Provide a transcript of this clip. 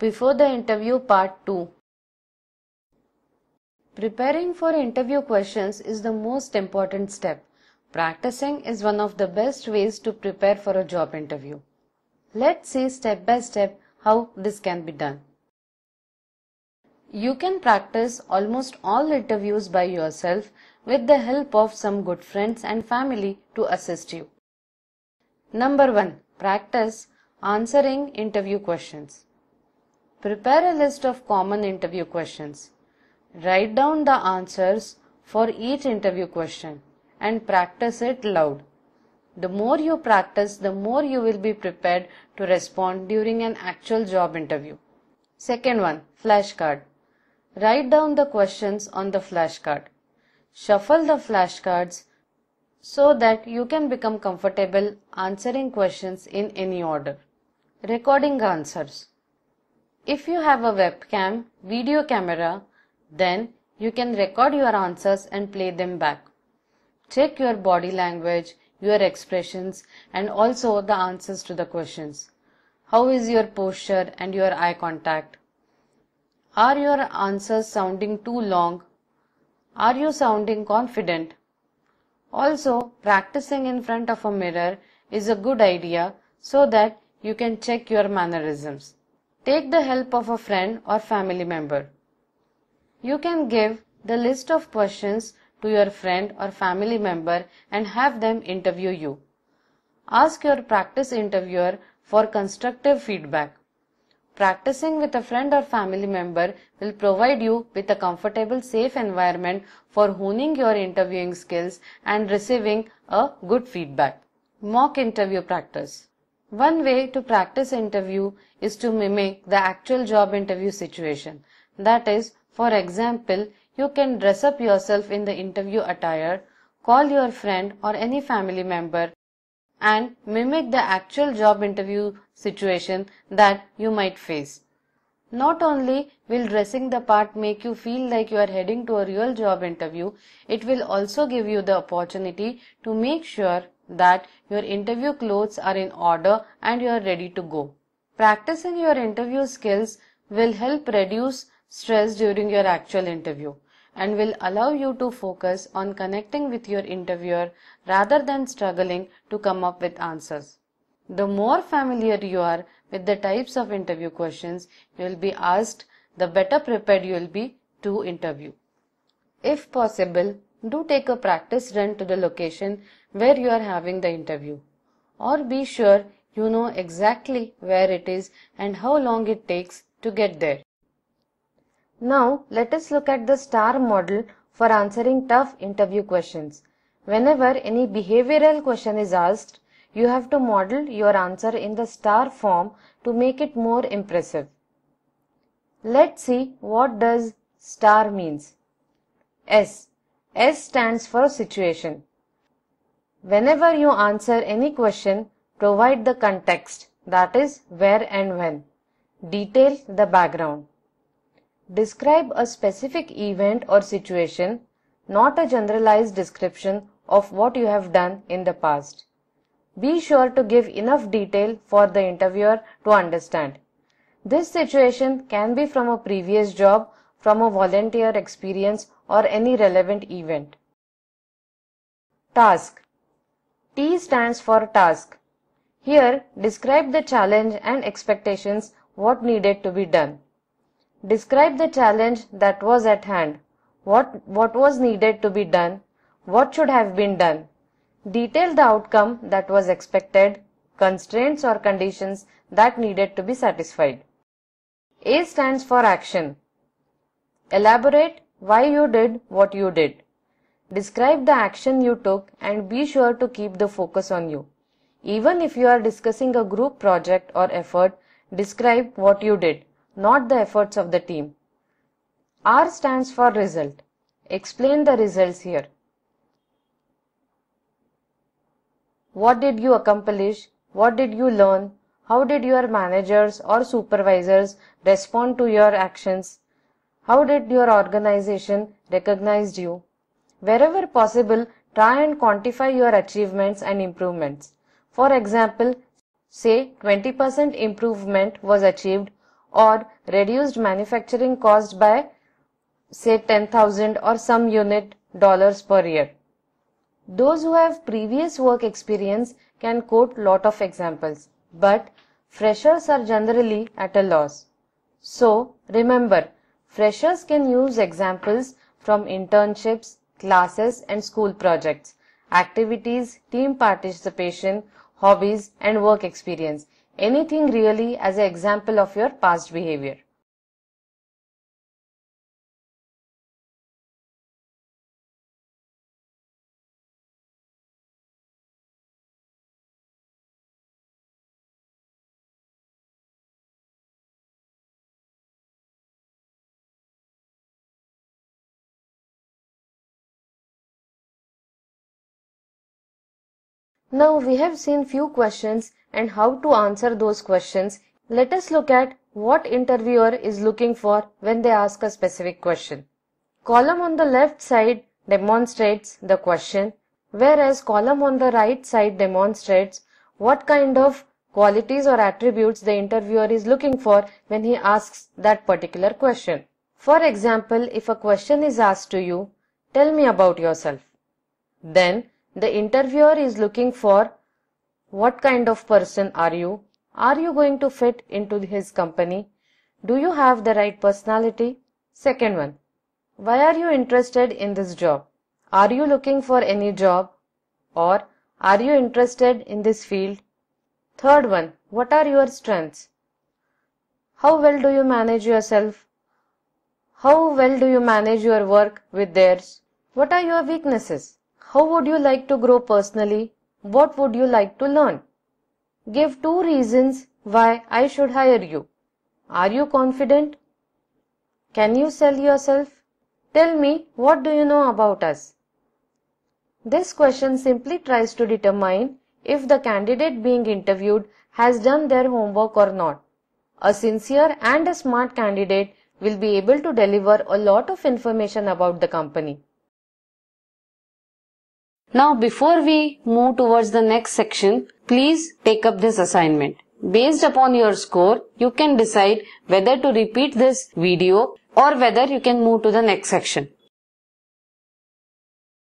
Before the interview part 2. Preparing for interview questions is the most important step. Practicing is one of the best ways to prepare for a job interview. Let's see step by step how this can be done. You can practice almost all interviews by yourself with the help of some good friends and family to assist you. Number 1. Practice answering interview questions. Prepare a list of common interview questions. Write down the answers for each interview question and practice it loud. The more you practice, the more you will be prepared to respond during an actual job interview. Second one, flashcard. Write down the questions on the flashcard. Shuffle the flashcards so that you can become comfortable answering questions in any order. Recording answers. If you have a webcam, video camera, then you can record your answers and play them back. Check your body language, your expressions, and also the answers to the questions. How is your posture and your eye contact? Are your answers sounding too long? Are you sounding confident? Also, practicing in front of a mirror is a good idea so that you can check your mannerisms. Take the help of a friend or family member. You can give the list of questions to your friend or family member and have them interview you. Ask your practice interviewer for constructive feedback. Practicing with a friend or family member will provide you with a comfortable, safe environment for honing your interviewing skills and receiving a good feedback. Mock interview practice. One way to practice interview is to mimic the actual job interview situation. That is, for example, you can dress up yourself in the interview attire, call your friend or any family member and mimic the actual job interview situation that you might face. Not only will dressing the part make you feel like you are heading to a real job interview, it will also give you the opportunity to make sure that your interview clothes are in order and you are ready to go. Practicing your interview skills will help reduce stress during your actual interview and will allow you to focus on connecting with your interviewer rather than struggling to come up with answers. The more familiar you are with the types of interview questions you will be asked, the better prepared you will be to interview. If possible, do take a practice run to the location where you are having the interview, or be sure you know exactly where it is and how long it takes to get there. Now, let us look at the STAR model for answering tough interview questions. Whenever any behavioral question is asked, you have to model your answer in the STAR form to make it more impressive. Let's see what does STAR means. S. S stands for situation. Whenever you answer any question, provide the context, that is, where and when. Detail the background. Describe a specific event or situation, not a generalized description of what you have done in the past. Be sure to give enough detail for the interviewer to understand. This situation can be from a previous job, from a volunteer experience, or any relevant event. Task. T stands for task. Here, describe the challenge and expectations, what needed to be done. Describe the challenge that was at hand, what was needed to be done, what should have been done. Detail the outcome that was expected, constraints or conditions that needed to be satisfied. A stands for action. Elaborate why you did what you did. Describe the action you took and be sure to keep the focus on you. Even if you are discussing a group project or effort, describe what you did, not the efforts of the team. R stands for result. Explain the results here. What did you accomplish? What did you learn? How did your managers or supervisors respond to your actions? How did your organization recognize you? Wherever possible, try and quantify your achievements and improvements. For example, say 20% improvement was achieved or reduced manufacturing cost by say 10,000 or some unit dollars per year. Those who have previous work experience can quote lot of examples, but freshers are generally at a loss. So remember, freshers can use examples from internships, classes and school projects, activities, team participation, hobbies and work experience. Anything really as an example of your past behavior. Now we have seen few questions and how to answer those questions. Let us look at what interviewer is looking for when they ask a specific question. Column on the left side demonstrates the question, whereas column on the right side demonstrates what kind of qualities or attributes the interviewer is looking for when he asks that particular question. For example, if a question is asked to you, tell me about yourself, then the interviewer is looking for what kind of person are you? Are you going to fit into his company? Do you have the right personality? Second one, why are you interested in this job? Are you looking for any job? Or are you interested in this field? Third one, what are your strengths? How well do you manage yourself? How well do you manage your work with theirs? What are your weaknesses? How would you like to grow personally? What would you like to learn? Give 2 reasons why I should hire you. Are you confident? Can you sell yourself? Tell me, what do you know about us? This question simply tries to determine if the candidate being interviewed has done their homework or not. A sincere and a smart candidate will be able to deliver a lot of information about the company. Now before we move towards the next section, please take up this assignment. Based upon your score, you can decide whether to repeat this video or whether you can move to the next section.